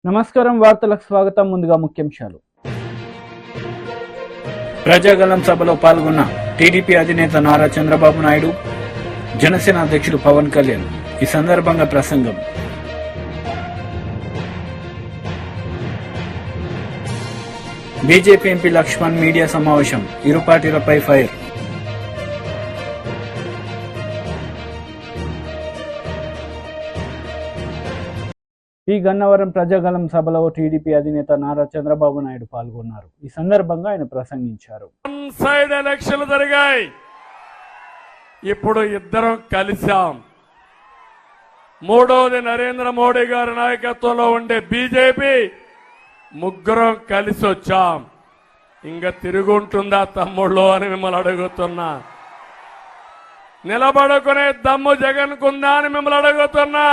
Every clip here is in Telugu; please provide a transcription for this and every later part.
నమస్కారం వార్తలకు స్వాగతం. ముందుగా ముఖ్యాంశాలు. ప్రజాగలం సభలో పాల్గొన్న టీడీపీ అధినేత నారా చంద్రబాబు నాయుడు, జనసేన అధ్యక్షుడు పవన్ కళ్యాణ్. ఈ సందర్భంగా ప్రసంగం. బీజేపీ ఎంపీ లక్ష్మణ్ మీడియా సమావేశం. ఇరు పార్టీలపై ఫైర్. ఈ గన్నవరం ప్రజాగలం సభలో టీడీపీ అధినేత నారా చంద్రబాబు నాయుడు పాల్గొన్నారు. ఈ సందర్భంగా ఆయన ప్రసంగించారు. సైడ్ ఎలక్షన్లు జరిగాయి. ఇప్పుడు ఇద్దరం కలిశాం. మూడోది నరేంద్ర మోడీ గారి నాయకత్వంలో ఉండే బీజేపీ, ముగ్గురం కలిసి వచ్చాం. ఇంకా తిరుగుంటుందా తమ్ముళ్ళు అని మిమ్మల్ని అడుగుతున్నా. నిలబడుకునే దమ్ము జగన్ కుందా అని మిమ్మల్ని అడుగుతున్నా.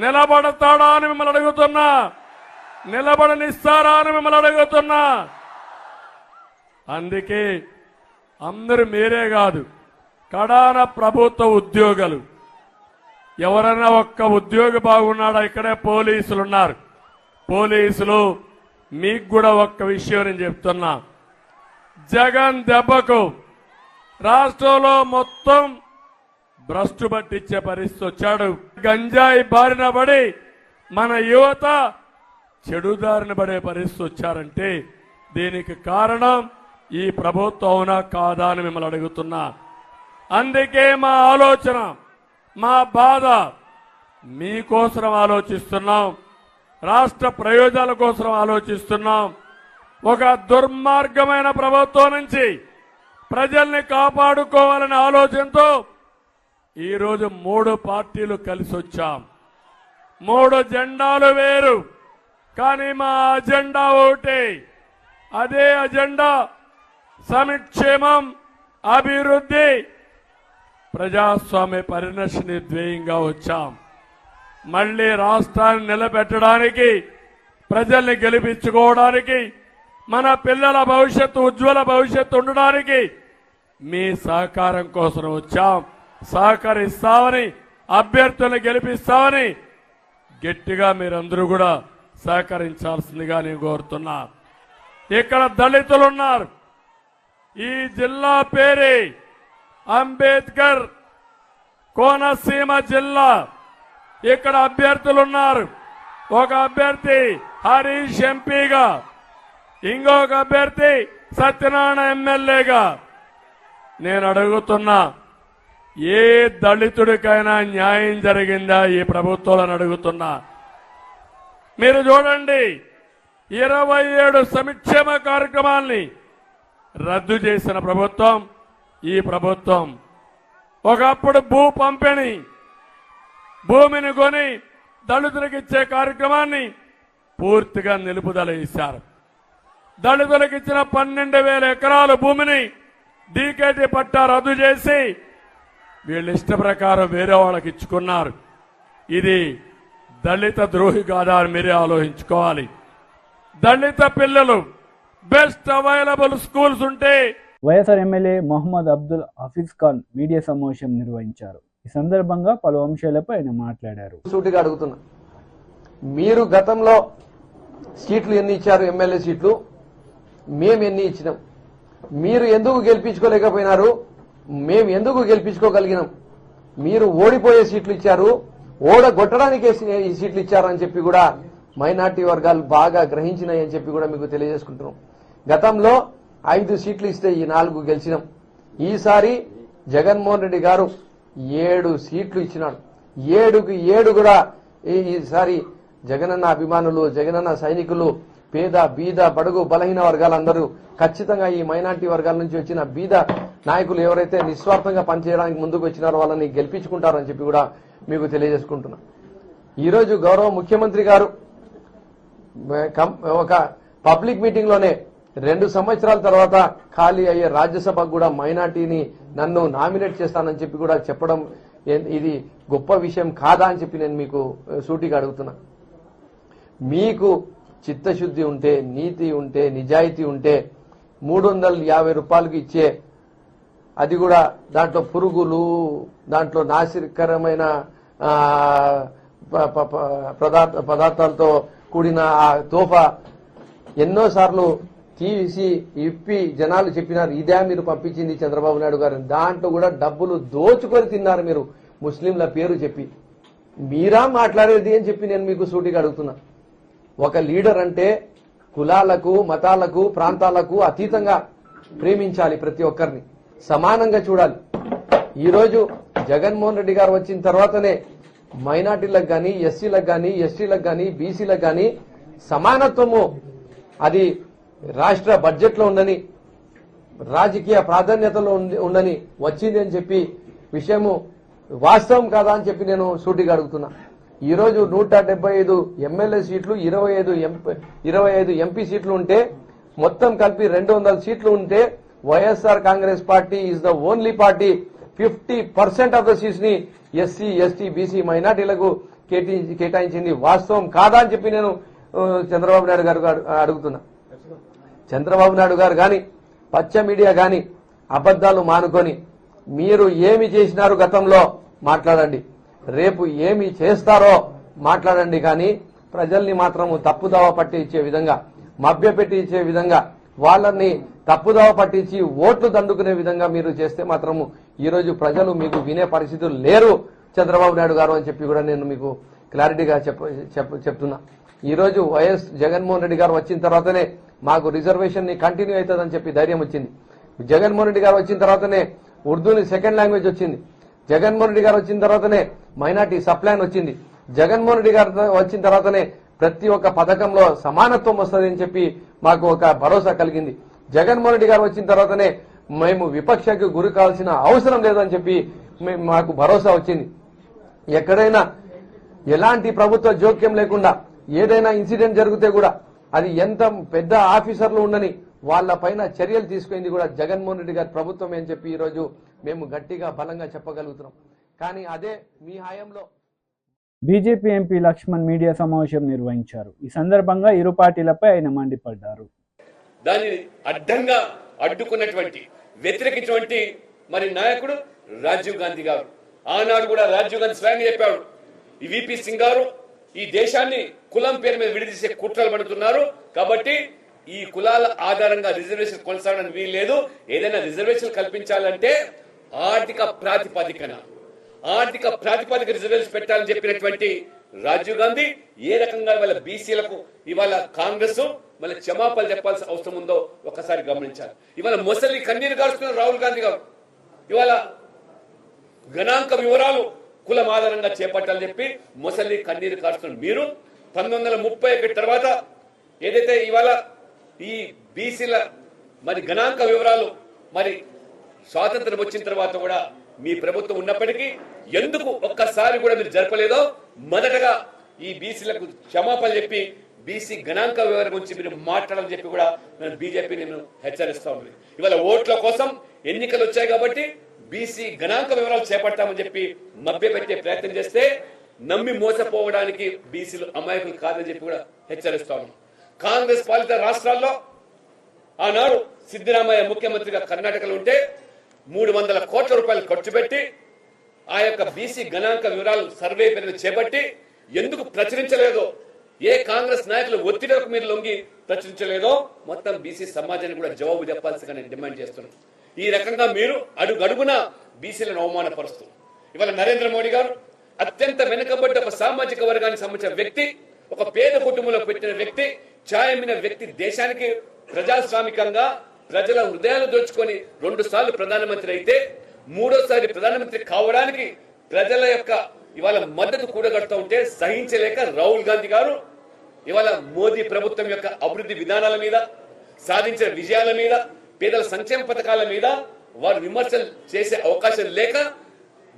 నిలబడతాడా అని మిమ్మల్ని అడుగుతున్నా. నిలబడనిస్తారా అని మిమ్మల్ని అడుగుతున్నా. అందుకే అందరూ మీరే కాదు, కడాన ప్రభుత్వ ఉద్యోగులు ఎవరైనా ఒక్క ఉద్యోగి బాగున్నాడా? ఇక్కడే పోలీసులు ఉన్నారు. పోలీసులు మీకు కూడా ఒక్క విషయం నేను చెప్తున్నా. జగన్ దెబ్బకు రాష్ట్రంలో మొత్తం భ్రష్టు పట్టించే పరిస్థితి వచ్చాడు. గంజాయి బారిన పడి మన యువత చెడుదారిన పడే పరిస్థితి వచ్చారంటే దీనికి కారణం ఈ ప్రభుత్వం అవునా కాదా అని మిమ్మల్ని అడుగుతున్నా. అందుకే మా ఆలోచన, మా బాధ మీకోసం ఆలోచిస్తున్నాం. రాష్ట్ర ప్రయోజనాల కోసం ఆలోచిస్తున్నాం. ఒక దుర్మార్గమైన ప్రభుత్వం నుంచి ప్రజల్ని కాపాడుకోవాలనే ఆలోచనతో ఈరోజు 3 పార్టీలు కలిసి వచ్చాం. 3 జెండాలు వేరు, కానీ మా అజెండా ఒకటే. అదే అజెండా సంక్షేమం, అభివృద్ధి, ప్రజాస్వామ్య పరిరక్షణ ధ్యేయంగా వచ్చాం. మళ్లీ రాష్ట్రాన్ని నిలబెట్టడానికి, ప్రజల్ని గెలిపించుకోవడానికి, మన పిల్లల భవిష్యత్తు, ఉజ్వల భవిష్యత్తు ఉండడానికి మీ సహకారం కోసం వచ్చాం. సహకరిస్తామని, అభ్యర్థులను గెలిపిస్తామని గట్టిగా మీరందరూ కూడా సహకరించాల్సిందిగా నేను కోరుతున్నా. ఇక్కడ దళితులున్నారు. ఈ జిల్లా పేరే అంబేద్కర్ కోనసీమ జిల్లా. ఇక్కడ అభ్యర్థులున్నారు. ఒక అభ్యర్థి హరీష్ ఎంపీగా, ఇంకొక అభ్యర్థి సత్యనారాయణ ఎమ్మెల్యేగా. నేను అడుగుతున్నా, ఏ దళితుడికైనా న్యాయం జరిగిందా ఈ ప్రభుత్వాలను అడుగుతున్నా. మీరు చూడండి, 27 సంక్షేమ కార్యక్రమాల్ని రద్దు చేసిన ప్రభుత్వం ఈ ప్రభుత్వం. ఒకప్పుడు భూ పంపిణీ, భూమిని కొని దళితులకు ఇచ్చే కార్యక్రమాన్ని పూర్తిగా నిలుపుదల ఇచ్చారు. దళితులకు ఇచ్చిన 12,000 ఎకరాల భూమిని డీకేటీ పట్టా రద్దు చేసి వీళ్ళ ఇష్ట ప్రకారం వేరే వాళ్ళకి ఇచ్చుకున్నారు. ఇది దళిత ద్రోహి కాదా అని మీరే ఆలోచించుకోవాలి. దళిత పిల్లలు బెస్ట్ అవైలబుల్ స్కూల్స్ ఉంటే. వైఎస్ఆర్ ఎమ్మెల్యే మొహమ్మద్ అబ్దుల్ హఫీజ్ ఖాన్ మీడియా సమావేశం నిర్వహించారు. ఈ సందర్భంగా పలు అంశాలపై ఆయన మాట్లాడారు. సూటిగా అడుగుతున్నా, మీరు గతంలో సీట్లు ఎన్ని ఇచ్చారు? ఎమ్మెల్యే సీట్లు మేము ఎన్ని ఇచ్చినాం? మీరు ఎందుకు గెలిపించుకోలేకపోయినారు? మేము ఎందుకు గెలిపించుకోగలిగినాం? మీరు ఓడిపోయే సీట్లు ఇచ్చారు, ఓడగొట్టడానికి ఈ సీట్లు ఇచ్చారని చెప్పి కూడా మైనార్టీ వర్గాలు బాగా గ్రహించినాయని చెప్పి కూడా మీకు తెలియజేసుకుంటున్నాం. గతంలో 5 సీట్లు ఇస్తే ఈ 4 గెలిచినాం. ఈసారి జగన్మోహన్ రెడ్డి గారు 7 సీట్లు ఇచ్చినాడు. 7కి 7 కూడా ఈసారి జగనన్న అభిమానులు, జగనన్న సైనికులు, పేద బీద బడుగు బలహీన వర్గాలందరూ ఖచ్చితంగా ఈ మైనార్టీ వర్గాల నుంచి వచ్చిన బీద నాయకులు ఎవరైతే నిస్వార్థంగా పనిచేయడానికి ముందుకు వచ్చినారో వాళ్ళని గెలిపించుకుంటారని చెప్పి కూడా మీకు తెలియజేసుకుంటున్నా. ఈరోజు గౌరవ ముఖ్యమంత్రి గారు ఒక పబ్లిక్ మీటింగ్ లోనే 2 సంవత్సరాల తర్వాత ఖాళీ అయ్యే రాజ్యసభకు కూడా మైనార్టీని నన్ను నామినేట్ చేస్తానని చెప్పి కూడా చెప్పడం ఇది గొప్ప విషయం కాదా అని చెప్పి నేను మీకు సూటిగా అడుగుతున్నా. మీకు చిత్తశుద్ధి ఉంటే, నీతి ఉంటే, నిజాయితీ ఉంటే 350 రూపాయలకు ఇచ్చే, అది కూడా దాంట్లో పురుగులు, దాంట్లో నాశకరమైన పదార్థాలతో కూడిన ఆ తోఫా ఎన్నోసార్లు తీసి ఇప్పి జనాలు చెప్పినారు, ఇదే మీరు పంపించింది చంద్రబాబు నాయుడు గారు. దాంట్లో కూడా డబ్బులు దోచుకొని తిన్నారు మీరు ముస్లింల పేరు చెప్పి. మీరా మాట్లాడేది అని చెప్పి నేను మీకు సూటిగా అడుగుతున్నా. ఒక లీడర్ అంటే కులాలకు, మతాలకు, ప్రాంతాలకు అతీతంగా ప్రేమించాలి, ప్రతి ఒక్కరిని సమానంగా చూడాలి. ఈరోజు జగన్మోహన్ రెడ్డి గారు వచ్చిన తర్వాతనే మైనార్టీలకు కానీ, ఎస్సీలకు కానీ, ఎస్టీలకు కానీ, బీసీలకు కానీ సమానత్వము అది రాష్ట్ర బడ్జెట్లో ఉందని, రాజకీయ ప్రాధాన్యతలో ఉండని వచ్చింది అని చెప్పి విషయము వాస్తవం కాదా అని చెప్పి నేను సూటిగా అడుగుతున్నా. ఈరోజు 175 ఎమ్మెల్యే సీట్లు, 25 ఎంపీ సీట్లు ఉంటే, మొత్తం కలిపి 200 సీట్లు ఉంటే YSR Congress party is the only party 50% of the seats ని ఎస్సీ, ఎస్టీ, బీసీ, మైనార్టీలకు కేటాయించింది వాస్తవం కాదా అని చెప్పి నేను చంద్రబాబు నాయుడు గారు అడుగుతున్నా. చంద్రబాబు నాయుడు గారు గాని, పచ్చ మీడియా గాని అబద్దాలు మానుకొని మీరు ఏమి చేసినారు గతంలో మాట్లాడండి, రేపు ఏమి చేస్తారో మాట్లాడండి. కానీ ప్రజల్ని మాత్రము తప్పుదావ పట్టించే విధంగా, మభ్యపెట్టి ఇచ్చే విధంగా, వాళ్ళని తప్పుదావ పట్టించి ఓట్లు దండుకునే విధంగా మీరు చేస్తే మాత్రము ఈరోజు ప్రజలు మీకు వినే పరిస్థితులు లేరు చంద్రబాబు నాయుడు గారు అని చెప్పి కూడా నేను మీకు క్లారిటీగా చెప్తున్నా. ఈరోజు వైఎస్ జగన్మోహన్ రెడ్డి గారు వచ్చిన తర్వాతనే మాకు రిజర్వేషన్ ని కంటిన్యూ అవుతుందని చెప్పి ధైర్యం వచ్చింది. జగన్మోహన్ రెడ్డి గారు వచ్చిన తర్వాతనే ఉర్దూని సెకండ్ లాంగ్వేజ్ వచ్చింది. జగన్మోహన్ రెడ్డి గారు వచ్చిన తర్వాతనే మైనార్టీ సప్లాన్ వచ్చింది. జగన్మోహన్ రెడ్డి గారు వచ్చిన తర్వాతనే ప్రతి ఒక్క పథకంలో సమానత్వం వస్తుంది అని చెప్పి మాకు ఒక భరోసా కలిగింది. జగన్మోహన్ రెడ్డి గారు వచ్చిన తర్వాతనే మేము విపక్షకు గురి కావాల్సిన అవసరం లేదని చెప్పి మాకు భరోసా వచ్చింది. ఎక్కడైనా ఎలాంటి ప్రభుత్వ జోక్యం లేకుండా ఏదైనా ఇన్సిడెంట్ జరిగితే కూడా అది ఎంత పెద్ద ఆఫీసర్లు ఉండని వాళ్ళ పైన చర్యలు తీసుకుంది కూడా జగన్మోహన్ రెడ్డి గారి ప్రభుత్వం అని చెప్పి ఈరోజు మేము గట్టిగా బలంగా చెప్పగలుగుతున్నాం. కానీ అదే మీ హయాంలో బీజేపీ ఎంపీ లక్ష్మణ్ మీడియా సమావేశం నిర్వహించారు. ఈ సందర్భంగా ఇరు పార్టీలపై ఆయన మండిపడ్డారు. దాన్ని అడ్డంగా అడ్డుకున్నటువంటి, వ్యతిరేకించినటువంటి మరి నాయకుడు రాజీవ్ గాంధీ గారు. ఆనాడు కూడా రాజీవ్ గాంధీ స్వయంగా చెప్పాడు, ఈ విపి సింగ్ గారు ఈ దేశాన్ని కులం పేరు మీద విడదీసే కుట్రలు పడుతున్నారు, కాబట్టి ఈ కులాల ఆధారంగా రిజర్వేషన్ కొనసాగడానికి వీలు లేదు. ఏదైనా రిజర్వేషన్ కల్పించాలంటే ఆర్థిక ప్రాతిపదిక రిజర్వేషన్ పెట్టాలని చెప్పినటువంటి రాజీవ్ గాంధీ ఏ రకంగా ఇవాళ బీసీలకు ఇవాళ కాంగ్రెస్ మళ్ళీ క్షమాపణ చెప్పాల్సిన అవసరం ఉందో ఒకసారి గమనించాలి. ఇవాళ మొసలి కన్నీరు గారుస్తున్నారు రాహుల్ గాంధీ గారు. ఇవాళ గణాంక వివరాలు కులం ఆధారంగా చేపట్టాలని చెప్పి మొసలి కన్నీరు కారుస్తున్నారు. మీరు 1931 తర్వాత ఏదైతే ఇవాళ ఈ బీసీల మరి గణాంక వివరాలు మరి స్వాతంత్రం వచ్చిన తర్వాత కూడా మీ ప్రభుత్వం ఉన్నప్పటికీ ఎందుకు ఒక్కసారి కూడా మీరు జరపలేదో మొదటగా ఈ బీసీలకు క్షమాపణ చెప్పి బీసీ గణాంక వివరాల గురించి మీరు మాట్లాడాలని చెప్పి కూడా నేను బీజేపీ నేను హెచ్చరిస్తా ఉంది. ఇవాళ ఓట్ల కోసం ఎన్నికలు వచ్చాయి కాబట్టి బీసీ గణాంక వివరాలు చేపడతామని చెప్పి మభ్యపెట్టే ప్రయత్నం చేస్తే నమ్మి మోసపోవడానికి బీసీలు అమాయకులు కాదని చెప్పి కూడా హెచ్చరిస్తా ఉన్నాం. కాంగ్రెస్ పాలిత రాష్ట్రాల్లో ఆనాడు సిద్ధరామయ్య ముఖ్యమంత్రిగా కర్ణాటకలో ఉంటే 300 కోట్ల రూపాయలు ఖర్చు పెట్టి ఆ యొక్క బీసీ గణాంక వివరాలు సర్వే పేరు చేపట్టి ఎందుకు ప్రచురించలేదో, ఏ కాంగ్రెస్ నాయకులు ఒత్తిడికి మీరు లొంగి ప్రచురించలేదో మొత్తం బీసీ సమాజాన్ని కూడా జవాబు చెప్పాల్సిందిగా నేను డిమాండ్ చేస్తున్నాను. ఈ రకంగా మీరు అడుగడుగున బీసీలను అవమానపరుస్తూ ఇవాళ నరేంద్ర మోడీ గారు అత్యంత వెనుకబడ్డ ఒక సామాజిక వర్గానికి సంబంధించిన వ్యక్తి, ఒక పేద కుటుంబంలో పెట్టిన వ్యక్తి, ఛాయమైన వ్యక్తి దేశానికి ప్రజాస్వామికంగా ప్రజల హృదయాలు దోచుకొని 2 సార్లు ప్రధానమంత్రి అయితే 3వసారి ప్రధానమంత్రి కావడానికి ప్రజల యొక్క ఇవాళ మద్దతు కూడగడుతూ ఉంటే సహించలేక రాహుల్ గాంధీ గారు ఇవాళ మోదీ ప్రభుత్వం యొక్క అభివృద్ధి విధానాల మీద, సాధించిన విజయాల మీద, పేదల సంక్షేమ పథకాల మీద వారు విమర్శలు చేసే అవకాశం లేక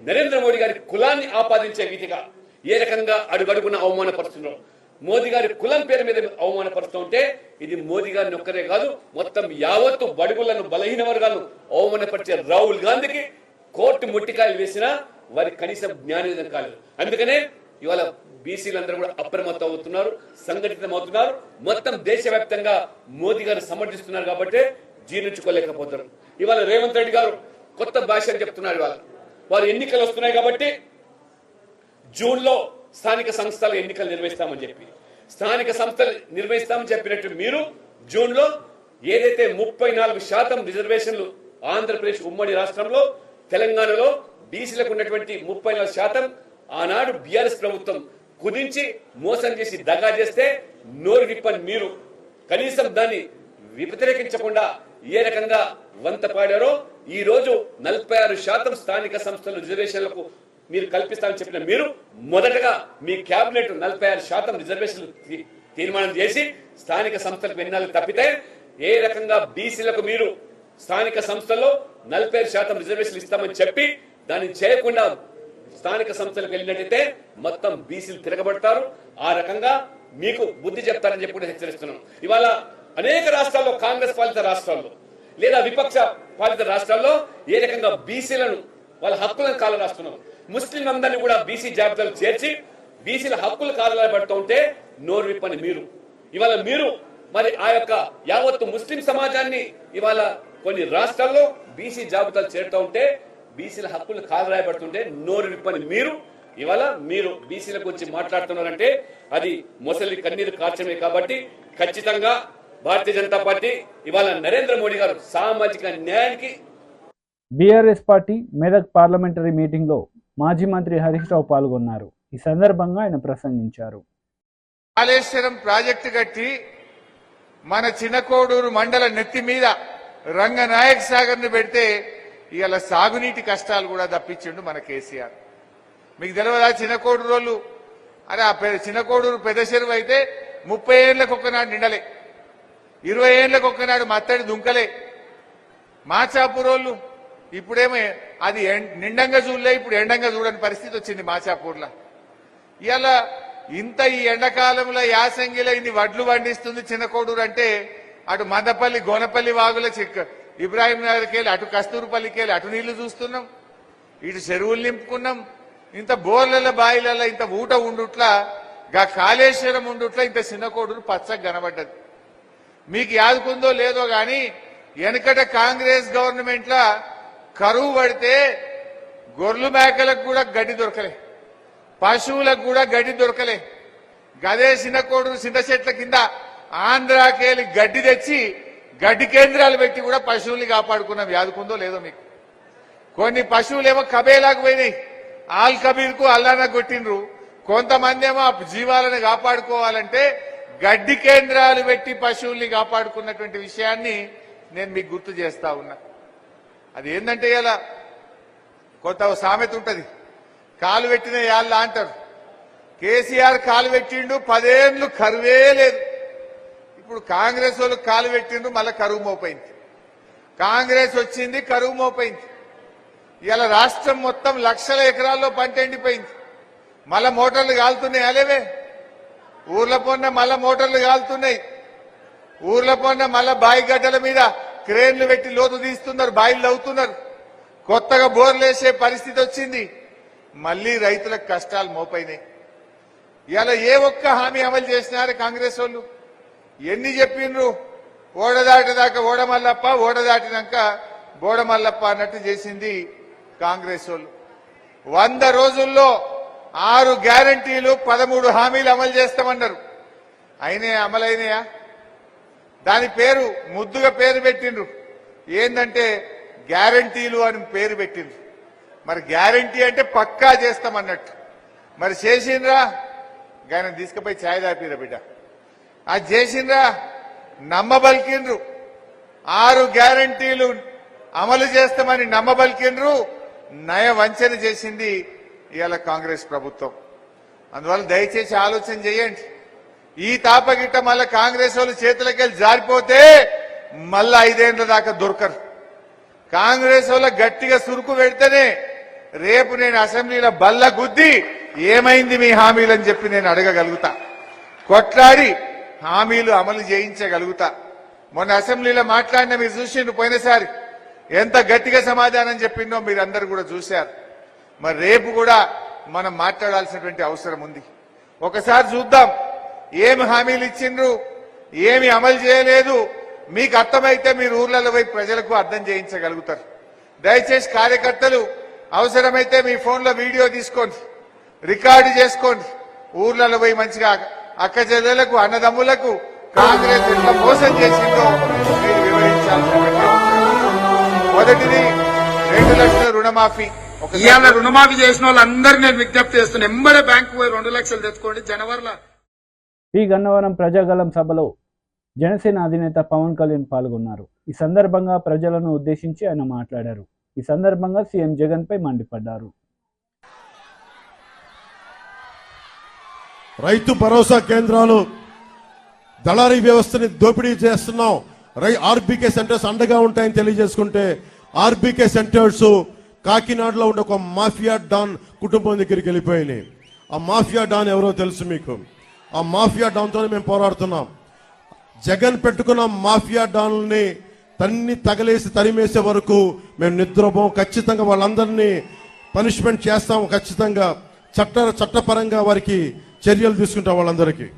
నరేంద్ర మోడీ గారి కులాన్ని ఆపాదించే రీతిగా ఏ రకంగా అడుగడుగున అవమానపరుస్తున్నారు. మోదీ గారి కులం పేరు మీద అవమానపరుస్తూ ఉంటే ఇది మోదీ గారిని ఒక్కరే కాదు మొత్తం యావత్తు బడుగులను బలహీన వర్గాలను అవమానపరిచే రాహుల్ గాంధీకి కోర్టు ముట్టికాయలు వేసినా వారికి కనీసం జ్ఞానోదయం కాలేదు. అందుకనే ఇవాళ బీసీలందరూ కూడా అప్రమత్తం అవుతున్నారు, సంఘటితం అవుతున్నారు. మొత్తం దేశవ్యాప్తంగా మోదీ గారు సమర్థిస్తున్నారు కాబట్టి జీర్ణించుకోలేకపోతున్నారు. ఇవాళ రేవంత్ రెడ్డి గారు కొత్త భాష చెప్తున్నారు. ఇవాళ వారు ఎన్నికలు వస్తున్నాయి కాబట్టి జూన్ లో స్థానిక సంస్థల ఎన్నికలు నిర్వహిస్తామని చెప్పి స్థానిక సంస్థలు నిర్వహిస్తామని చెప్పినట్టు మీరు జూన్ లో ఏదైతే 34% రిజర్వేషన్లు ఆంధ్రప్రదేశ్ ఉమ్మడి రాష్ట్రంలో తెలంగాణలో బీసీలకు ఉన్నటువంటి 34% ఆనాడు బీఆర్ఎస్ ప్రభుత్వం కుదించి మోసం చేసి దగా చేస్తే నోరు విప్పని మీరు కనీసం దాన్ని వ్యతిరేకించకుండా ఏ రకంగా వంత పాడారో ఈ రోజు 46% స్థానిక సంస్థల రిజర్వేషన్లకు మీరు కల్పిస్తామని చెప్పిన మీరు మొదటగా మీ కేబినెట్ 46% రిజర్వేషన్లు తీర్మానం చేసి స్థానిక సంస్థలకు వెన్నాళ్ళు తప్పితే ఏ రకంగా బీసీలకు మీరు స్థానిక సంస్థల్లో 45% రిజర్వేషన్లు ఇస్తామని చెప్పి దాన్ని చేయకుండా స్థానిక సంస్థలకు వెళ్ళినట్టయితే మొత్తం బీసీలు తిరగబడతారు. ఆ రకంగా మీకు బుద్ధి చెప్తారని చెప్పి కూడా హెచ్చరిస్తున్నాం. ఇవాళ అనేక రాష్ట్రాల్లో కాంగ్రెస్ పాలిత రాష్ట్రాల్లో లేదా విపక్ష పాలిత రాష్ట్రాల్లో ఏ రకంగా బీసీలను వాళ్ళ హక్కులను కాల రాస్తున్నారు. ముస్లిం అందరినీ కూడా బీసీ జాబితాలు చేర్చి బీసీల హక్కులు కాలబడుతూ ఉంటే నోరు విప్పని మీరు ఇవాళ మీరు మరి ఆ యొక్క యావత్తు ముస్లిం సమాజాన్ని ఇవాళ కొన్ని రాష్ట్రాల్లో బీసీ జాబితాలు చేరుతూ ఉంటే బీసీల హక్కులు కాలరాయబడుతుంటే నోరు విప్పని మీరు ఇవాళ మీరు బీసీల గురించి మాట్లాడుతున్నారంటే అది మొసలి కన్నీరు కార్చమే. కాబట్టి ఖచ్చితంగా భారతీయ జనతా పార్టీ ఇవాళ నరేంద్ర మోడీ గారు సామాజిక న్యాయానికి బీఆర్ఎస్ పార్టీ మెదక్ పార్లమెంటరీ మీటింగ్లో మాజీ మంత్రి హరీష్ రావు పాల్గొన్నారు. ఈ సందర్భంగా ఆయన ప్రసంగించారు. కాళేశ్వరం ప్రాజెక్టు కట్టి మన చిన్నకోడూరు మండల నెత్తి మీద రంగనాయక్ సాగర్ ను పెడితే ఇవాళ సాగునీటి కష్టాలు కూడా తప్పించిండు మన కేసీఆర్. మీకు తెలియదా చిన్నకోడూరు వాళ్ళు? అరే ఆ చిన్నకోడూరు పెద్ద చెరువు అయితే 30 ఏళ్లకు ఒక్కనాడు నిండలే, 20 ఏళ్లకు ఒక్కనాడు మత్తడి దుంకలే. మాచాపూరోళ్ళు ఇప్పుడేమో అది నిండంగా చూడలే, ఇప్పుడు ఎండంగా చూడని పరిస్థితి వచ్చింది మాచాపూర్లో. ఇవాళ ఇంత ఈ ఎండాకాలంలో యాసంగిలో ఇన్ని వడ్లు పండిస్తుంది చిన్నకోడూరు అంటే అటు మందపల్లి గోనపల్లి వాగుల ఇబ్రాహిం నగర్కి వెళ్ళి అటు కస్తూరుపల్లికి వెళ్ళి అటు నీళ్లు చూస్తున్నాం, ఇటు చెరువులు నింపుకున్నాం. ఇంత బోర్ల బాయిలలో ఇంత ఊట ఉండుట్లా గా కాళేశ్వరం ఉండుట్లా ఇంత చిన్నకోడూరు పచ్చగా కనబడ్డది. మీకు యాదుకుందో లేదో గాని వెనకట కాంగ్రెస్ గవర్నమెంట్ లా కరువు పడితే గొర్రెలు మేకలకు కూడా గడ్డి దొరకలే, పశువులకు కూడా గడ్డి దొరకలే. గదే చిన్నకోడూరు చింత చెట్ల కింద ఆంధ్రాకెళ్ళి గడ్డి తెచ్చి గడ్డి కేంద్రాలు పెట్టి కూడా పశువుల్ని కాపాడుకున్నాం. యాదుకుందో లేదో మీకు? కొన్ని పశువులేమో కబేలాకు పోయినాయి, ఆల్ కబీర్కు అల్లాన కొట్టిండ్రు. కొంతమంది ఏమో జీవాలను కాపాడుకోవాలంటే గడ్డి కేంద్రాలు పెట్టి పశువుల్ని కాపాడుకున్నటువంటి విషయాన్ని నేను మీకు గుర్తు చేస్తా ఉన్నా. అది ఏంటంటే ఇలా కొంత సామెత ఉంటది, కాలు పెట్టిన యాళ్ళ అంటారు. కేసీఆర్ కాలు పెట్టిండు, 10 ఏళ్లు కరువే లేదు. ఇప్పుడు కాంగ్రెస్ వాళ్ళు కాలు పెట్టిండ్రు, మళ్ళా కరువు మోపైంది. కాంగ్రెస్ వచ్చింది, కరువు మోపైంది. ఇలా రాష్ట్రం మొత్తం లక్షల ఎకరాల్లో పంట ఎండిపోయింది. మళ్ళా మోటార్లు కాలుతున్నాయి. అలేవే ఊర్ల పొన్న మళ్ళా మోటార్లు కాలుతున్నాయి. ఊర్ల పొన్న మళ్ళా బాయి గడ్డల మీద క్రేన్లు పెట్టి లోతు తీస్తున్నారు, బాయిలు అవుతున్నారు. కొత్తగా బోర్లు వేసే పరిస్థితి వచ్చింది. మళ్లీ రైతులకు కష్టాలు మోపైనాయి. ఇలా ఏ ఒక్క హామీ అమలు చేసినారు కాంగ్రెస్ వాళ్ళు? ఎన్ని చెప్పిండ్రు? ఓడదాటిదాకా ఓడమల్లప్ప, ఓడదాటినాక బోడమల్లప్ప అన్నట్టు చేసింది కాంగ్రెస్ వాళ్ళు. 100 రోజుల్లో 6 గ్యారంటీలు 13 హామీలు అమలు చేస్తామన్నారు. అయినాయా? అమలైనయా? దాని పేరు ముద్దుగా పేరు పెట్టిండ్రు, ఏందంటే గ్యారంటీలు అని పేరు పెట్టిండ్రు. మరి గ్యారంటీ అంటే పక్కా చేస్తామన్నట్టు. మరి చేసిండ్రా? ఆయన తీసుకుపోయి ఛాయ్ దాపిరా బిడ్డ, అది చేసిండ్రా? నమ్మబలికిండ్రు. 6 గ్యారంటీలు అమలు చేస్తామని నమ్మబలికిండ్రు, నయ వంచన చేసింది ఇవాళ కాంగ్రెస్ ప్రభుత్వం. అందువల్ల దయచేసి ఆలోచన చేయండి. ఈ తాపగిట్ట మళ్ళా కాంగ్రెస్ వాళ్ళు చేతులకెళ్ళి జారిపోతే మళ్ళా 5 ఏళ్ల దాకా దొరకరు. కాంగ్రెస్ వాళ్ళ గట్టిగా సురుకు పెడితేనే రేపు నేను అసెంబ్లీలో బల్ల గుద్ది ఏమైంది మీ హామీలని చెప్పి నేను అడగగలుగుతా, కొట్లాడి హామీలు అమలు చేయించగలుగుతా. మొన్న అసెంబ్లీలో మాట్లాడిన మీరు చూసిండ్రు, పోయినసారి ఎంత గట్టిగా సమాధానం చెప్పిందో మీరందరూ కూడా చూశారు. మరి రేపు కూడా మనం మాట్లాడాల్సినటువంటి అవసరం ఉంది. ఒకసారి చూద్దాం ఏమి హామీలు ఇచ్చిండ్రు, ఏమి అమలు చేయలేదు. మీకు అర్థమైతే మీరు ఊర్లలో పోయి ప్రజలకు అర్థం చేయించగలుగుతారు. దయచేసి కార్యకర్తలు అవసరమైతే మీ ఫోన్లో వీడియో తీసుకోండి, రికార్డు చేసుకోండి. ఊర్లలో పోయి మంచిగా అక్క చెల్లెలకు అన్నదమ్ములకు కాంగ్రెస్ ఎట్లా మోసం చేసిందో మీరు వివరించాల్సిన మొదటిది 2 లక్షల రుణమాఫీ. ఇవాళ రుణమాఫీ చేసిన వాళ్ళందరినీ నేను విజ్ఞప్తి చేస్తున్నా, ఎంబడే బ్యాంకు పోయి 2 లక్షలు తెచ్చుకోండి జనవరిలో. పి గన్నవరం ప్రజాగలం సభలో జనసేన అధినేత పవన్ కళ్యాణ్ పాల్గొన్నారు. ఈ సందర్భంగా ప్రజలను ఉద్దేశించి ఆయన మాట్లాడారు. ఈ సందర్భంగా సీఎం జగన్ పై మండిపడ్డారు. రైతు భరోసా కేంద్రాలు దళారీ వ్యవస్థని దోపిడీ చేస్తున్నాం, ఆర్బీకే సెంటర్స్ అండగా ఉంటాయని తెలియజేసుకుంటే, ఆర్బీకే సెంటర్స్ కాకినాడలో ఉండే ఒక మాఫియా డాన్ కుటుంబం దగ్గరికి వెళ్ళిపోయినాయి. ఆ మాఫియా డాన్ ఎవరో తెలుసు మీకు. ఆ మాఫియా డాన్తోనే మేము పోరాడుతున్నాం. జగన్ పెట్టుకున్న మాఫియా డాన్లని తగలేసి తరిమేసే వరకు మేము నిద్రపోం. ఖచ్చితంగా వాళ్ళందరినీ పనిష్మెంట్ చేస్తాం. ఖచ్చితంగా చట్టపరంగా వారికి చర్యలు తీసుకుంటాం. వాళ్ళందరికీ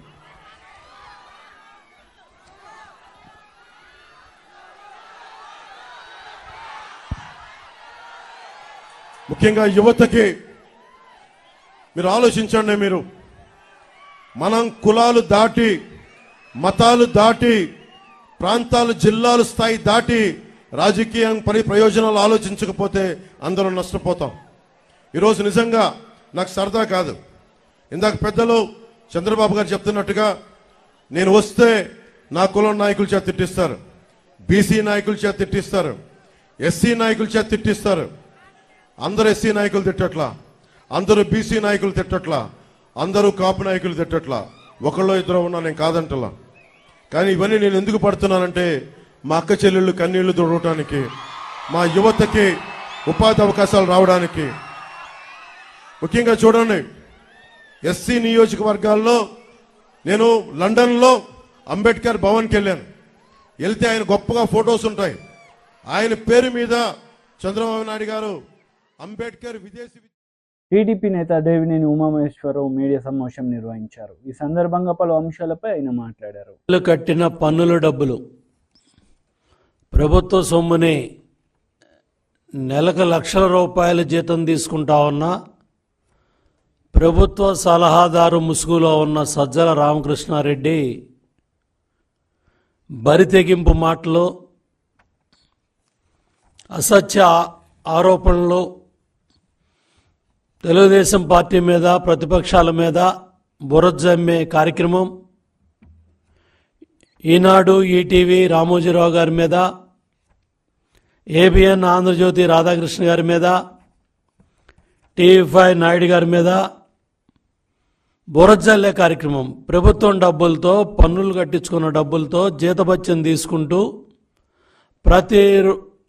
ముఖ్యంగా యువతకి మీరు ఆలోచించండి. మీరు మనం కులాలు దాటి, మతాలు దాటి, ప్రాంతాలు జిల్లాలు స్థాయి దాటి రాజకీయం ప్రయోజనాలు ఆలోచించకపోతే అందరం నష్టపోతాం. ఈరోజు నిజంగా నాకు సరదా కాదు. ఇందాక పెద్దలు చంద్రబాబు గారు చెప్తున్నట్టుగా నేను వస్తే నా కులం నాయకుల చేత తిట్టిస్తారు, బీసీ నాయకుల చేత తిట్టిస్తారు, ఎస్సీ నాయకుల చేత తిట్టిస్తారు. అందరు ఎస్సీ నాయకులు తిట్టట్లా, అందరూ బీసీ నాయకులు తిట్టట్లా, అందరూ కాపు నాయకులు తిట్టట్లా. ఒకళ్ళో ఇద్దరు ఉన్నా నేను కాదంటలా. కానీ ఇవన్నీ నేను ఎందుకు పడుతున్నానంటే మా అక్క చెల్లెళ్ళు కన్నీళ్లు తుడవటానికి, మా యువతకి ఉపాధి అవకాశాలు రావడానికి. ముఖ్యంగా చూడండి, ఎస్సీ నియోజకవర్గాల్లో నేను లండన్లో అంబేద్కర్ భవన్కి వెళ్ళాను. వెళ్తే ఆయన గొప్పగా ఫొటోస్ ఉంటాయి. ఆయన పేరు మీద చంద్రబాబు నాయుడు గారు అంబేద్కర్ విదేశీ టీడీపీ నేత దేవినేని ఉమామహేశ్వరరావు మీడియా సమావేశం నిర్వహించారు. ఈ సందర్భంగా పలు అంశాలపై ఆయన మాట్లాడారు. కట్టిన పన్నుల డబ్బులు ప్రభుత్వ సొమ్ముని నెలకు లక్షల రూపాయల జీతం తీసుకుంటా ఉన్న ప్రభుత్వ సలహాదారు ముసుగులో ఉన్న సజ్జల రామకృష్ణారెడ్డి బరితెగింపు మాటలు, అసత్య ఆరోపణలు, తెలుగుదేశం పార్టీ మీద, ప్రతిపక్షాల మీద బురజమ్మే కార్యక్రమం, ఈనాడు, ఈటీవీ రామోజీరావు గారి మీద, ఏబిఎన్ ఆంధ్రజ్యోతి రాధాకృష్ణ గారి మీద, టీవీ5 నాయుడు గారి మీద బురజల్లే కార్యక్రమం. ప్రభుత్వం డబ్బులతో, పన్నులు కట్టించుకున్న డబ్బులతో జీతభత్యం తీసుకుంటూ ప్రతి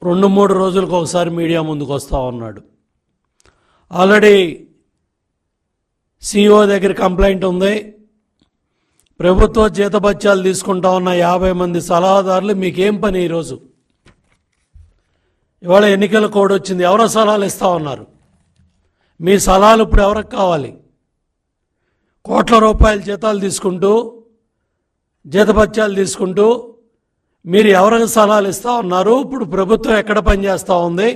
2-3 రోజులకు ఒకసారి మీడియా ముందుకు వస్తూ ఉన్నాడు. ఆల్రెడీ సిఇఓ దగ్గర కంప్లైంట్ ఉంది. ప్రభుత్వ జీతభత్యాలు తీసుకుంటా ఉన్న 50 మంది సలహాదారులు మీకేం పని? ఈరోజు ఇవాళ ఎన్నికల కోడ్ వచ్చింది, ఎవరో సలహాలు ఇస్తూ ఉన్నారు. మీ సలహాలు ఇప్పుడు ఎవరికి కావాలి? కోట్ల రూపాయల జీతాలు తీసుకుంటూ, జీతభత్యాలు తీసుకుంటూ మీరు ఎవరికి సలహాలు ఇస్తూ ఉన్నారు? ఇప్పుడు ప్రభుత్వం ఎక్కడ పనిచేస్తూ ఉంది?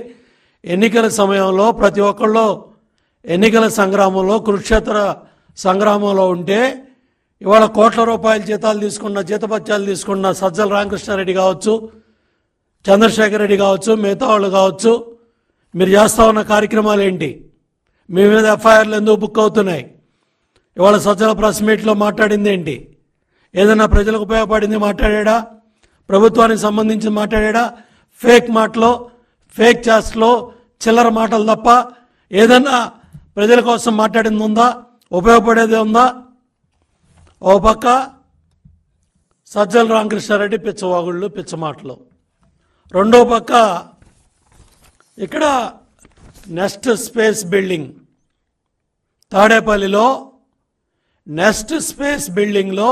ఎన్నికల సమయంలో ప్రతి ఒక్కళ్ళు ఎన్నికల సంగ్రామంలో, కురుక్షేత్ర సంగ్రామంలో ఉంటే ఇవాళ కోట్ల రూపాయల జీతాలు తీసుకున్న, జీతభత్యాలు తీసుకున్న సజ్జల రామకృష్ణారెడ్డి కావచ్చు, చంద్రశేఖర్ రెడ్డి కావచ్చు, మిగతా వాళ్ళు కావచ్చు, మీరు చేస్తూ ఉన్న కార్యక్రమాలు ఏంటి? మీ మీద ఎఫ్ఐఆర్లు ఎందుకు బుక్ అవుతున్నాయి? ఇవాళ సజ్జల ప్రెస్ మీట్లో మాట్లాడింది ఏంటి? ఏదైనా ప్రజలకు ఉపయోగపడింది మాట్లాడా? ప్రభుత్వానికి సంబంధించి మాట్లాడా? ఫేక్ మాటలో, ఫేక్ చాస్ట్లో, చిల్లర మాటలు తప్ప ఏదన్నా ప్రజల కోసం మాట్లాడింది ఉందా? ఉపయోగపడేది ఉందా? ఓ పక్క సజ్జల రామకృష్ణారెడ్డి పిచ్చవాగుళ్ళు, పిచ్చ మాటలు. రెండో పక్క ఇక్కడ నెక్స్ట్ స్పేస్ బిల్డింగ్ తాడేపల్లిలో, నెక్స్ట్ స్పేస్ బిల్డింగ్లో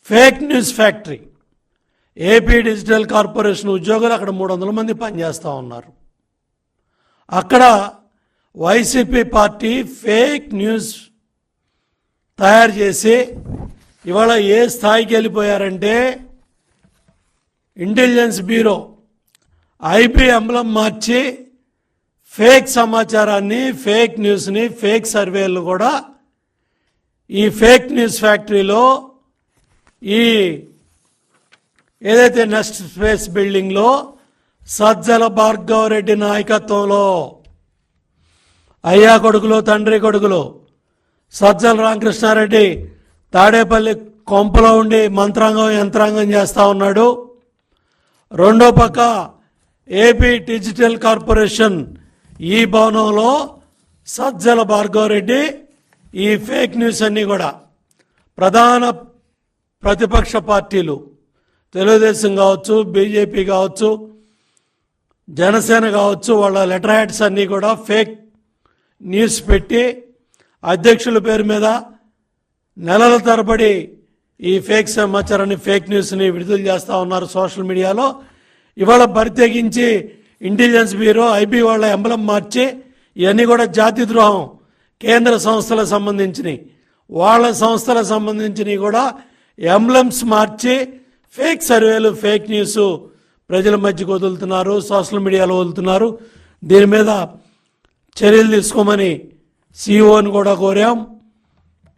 fake news factory. AP digital corporation ఉద్యోగులు అక్కడ 300 మంది పనిచేస్తూ ఉన్నారు. అక్కడ వైసీపీ పార్టీ ఫేక్ న్యూస్ తయారు చేసి ఇవాళ ఏ స్థాయికి వెళ్ళిపోయారంటే, ఇంటెలిజెన్స్ బ్యూరో ఐపీ ఎంబ్లం మార్చి ఫేక్ సమాచారాన్ని, ఫేక్ న్యూస్ని, ఫేక్ సర్వేలు కూడా ఈ ఫేక్ న్యూస్ ఫ్యాక్టరీలో ఈ ఏదైతే నెక్స్ట్ స్పేస్ బిల్డింగ్లో సజ్జల భార్గవ్ రెడ్డి నాయకత్వంలో అయ్యా కొడుకులు తండ్రి కొడుకులు సజ్జల రామకృష్ణారెడ్డి తాడేపల్లి కొంపలో ఉండి మంత్రాంగం యంత్రాంగం చేస్తూ ఉన్నాడు. రెండో పక్క ఏపీ డిజిటల్ కార్పొరేషన్ ఈ భవనంలో సజ్జల భార్గవ్ రెడ్డి ఈ ఫేక్ న్యూస్ అన్నీ కూడా ప్రధాన ప్రతిపక్ష పార్టీలు తెలుగుదేశం కావచ్చు, బీజేపీ కావచ్చు, జనసేన కావచ్చు, వాళ్ళ లెటర్ హెడ్స్ అన్నీ కూడా ఫేక్ న్యూస్ పెట్టి అధ్యక్షుల పేరు మీద నెలల తరబడి ఈ ఫేక్ సమాచారాన్ని ఫేక్ న్యూస్ని విడుదల చేస్తూ ఉన్నారు సోషల్ మీడియాలో. ఇవాళ బరితెగించి ఇంటెలిజెన్స్ బ్యూరో ఐబీ వాళ్ళ ఎంబలం మార్చి ఇవన్నీ కూడా జాతి ద్రోహం కేంద్ర సంస్థలకు సంబంధించినవి, వాళ్ళ సంస్థలకు సంబంధించినవి కూడా ఎంబ్లమ్స్ మార్చి ఫేక్ సర్వేలు ఫేక్ న్యూస్ ప్రజల మధ్యకు వదులుతున్నారు, సోషల్ మీడియాలో వదులుతున్నారు. దీని మీద చర్యలు తీసుకోమని సిఇఓని కూడా కోరాం.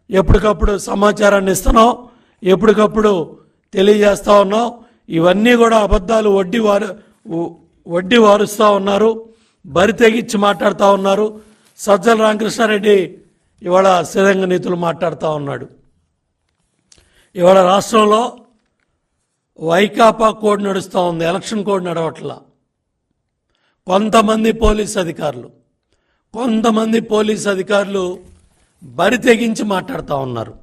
ఎప్పటికప్పుడు సమాచారాన్ని ఇస్తున్నాం, ఎప్పటికప్పుడు తెలియజేస్తూ ఉన్నాం. ఇవన్నీ కూడా అబద్ధాలు వడ్డీ వారుస్తూ ఉన్నారు, బరి తెగించి మాట్లాడుతూ ఉన్నారు. సజ్జల రామకృష్ణారెడ్డి ఇవాళ స్థిరంగా నీతులు మాట్లాడుతూ ఉన్నాడు. ఇవాళ రాష్ట్రంలో వైకాపా కోడ్ నడుస్తూ ఉంది, ఎలక్షన్ కోడ్ నడవట్లా. కొంతమంది పోలీస్ అధికారులు బరి తెగించి మాట్లాడుతూ ఉన్నారు.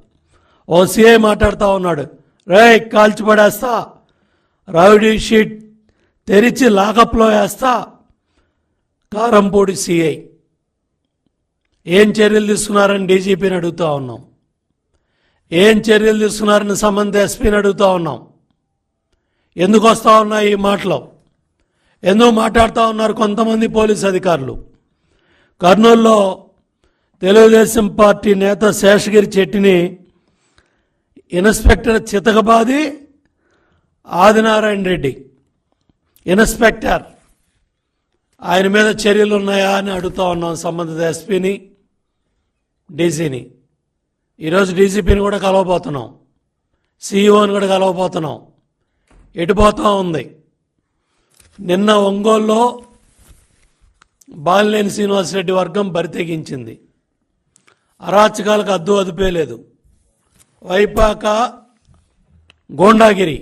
ఓ సిఐ మాట్లాడుతూ ఉన్నాడు, రేయ్ కాల్చి పడేస్తా, రౌడీ షీట్ తెరిచి లాకప్లో వేస్తా. కారంపూడి సిఐ ఏం చర్యలు తీసుకున్నారని డీజీపీని అడుగుతూ ఉన్నాం, ఏం చర్యలు తీసుకున్నారని సంబంధిత ఎస్పీని అడుగుతూ ఉన్నాం. ఎందుకు వస్తూ ఉన్నాయి ఈ మాటలు, ఎందుకు మాట్లాడుతూ ఉన్నారు కొంతమంది పోలీస్ అధికారులు? కర్నూలులో తెలుగుదేశం పార్టీ నేత శేషగిరి చెట్టిని ఇన్స్పెక్టర్ చితకబాది ఆదినారాయణ రెడ్డి ఇన్స్పెక్టర్, ఆయన మీద చర్యలు ఉన్నాయా అని అడుగుతూ ఉన్నాం సంబంధిత ఎస్పీని, డీసీని. ఈరోజు డీజీపీని కూడా కలవబోతున్నాం, సిఇఓని కూడా కలవబోతున్నాం. ఎటుపోతూ ఉంది? నిన్న ఒంగోలులో బాలినేని శ్రీనివాసరెడ్డి వర్గం బరితెగించింది. అరాచకాలకు అదుపే లేదు. వైపాక గోండాగిరి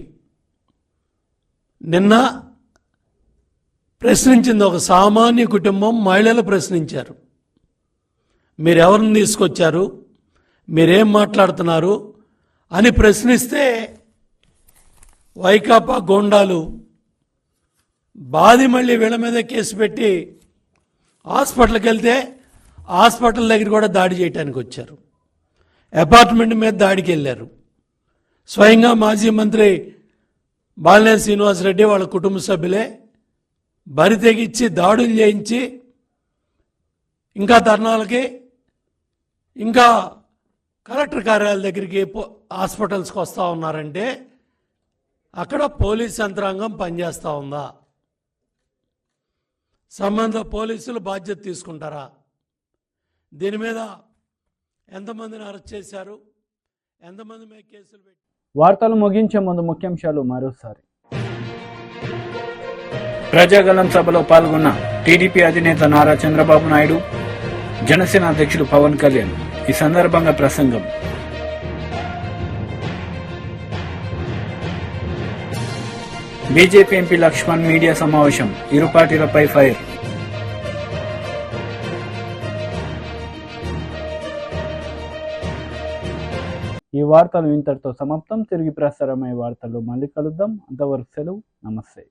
నిన్న ప్రశ్నించింది, ఒక సామాన్య కుటుంబం మహిళలు ప్రశ్నించారు. మీరెవరిని తీసుకొచ్చారు, మీరేం మాట్లాడుతున్నారు అని ప్రశ్నిస్తే వైకాపా గోండాలు బాది మళ్ళీ వీళ్ళ మీద కేసు పెట్టి హాస్పిటల్కి వెళ్తే హాస్పిటల్ దగ్గర కూడా దాడి చేయడానికి వచ్చారు. అపార్ట్మెంట్ మీద దాడికి వెళ్ళారు. స్వయంగా మాజీ మంత్రి బాలినేని శ్రీనివాసరెడ్డి వాళ్ళ కుటుంబ సభ్యులే బరి తెగించి దాడులు చేయించి ఇంకా ధర్నాలకి ఇంకా కలెక్టర్ కార్యాలయం దగ్గరికి హాస్పిటల్స్కి వస్తూ ఉన్నారంటే అక్కడ పోలీస్ యంత్రాంగం పనిచేస్తూ ఉందా? సంబంధిత పోలీసులు బాధ్యత తీసుకుంటారా? దీని మీద ఎంతమందిని అరెస్ట్ చేశారు, ఎంతమంది మీద కేసులు పెట్టి? వార్తలు ముగించే ముందు ముఖ్యాంశాలు మరోసారి. ప్రజాగలం సభలో పాల్గొన్న టీడీపీ అధినేత నారా చంద్రబాబు నాయుడు, జనసేన అధ్యక్షుడు పవన్ కళ్యాణ్. ఈ సందర్భంగా ప్రసంగం. బీజేపీ ఎంపీ లక్ష్మణ్ మీడియా సమావేశం, ఇరు పార్టీలపై ఫైర్. ఈ వార్తలు ఇంతటితో సమాప్తం. తిరిగి ప్రసారమయ్యే వార్తల్లో మళ్ళీ కలుద్దాం. అంతవరకు సెలవు. నమస్తే.